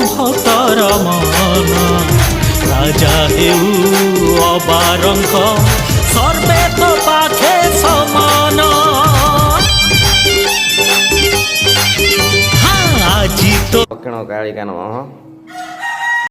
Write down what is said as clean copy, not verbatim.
भक्तर मन राजा हेउ अबारंक सर्वे तो पाखे समान हाँ आज तो दक्षिण कालिका नमः।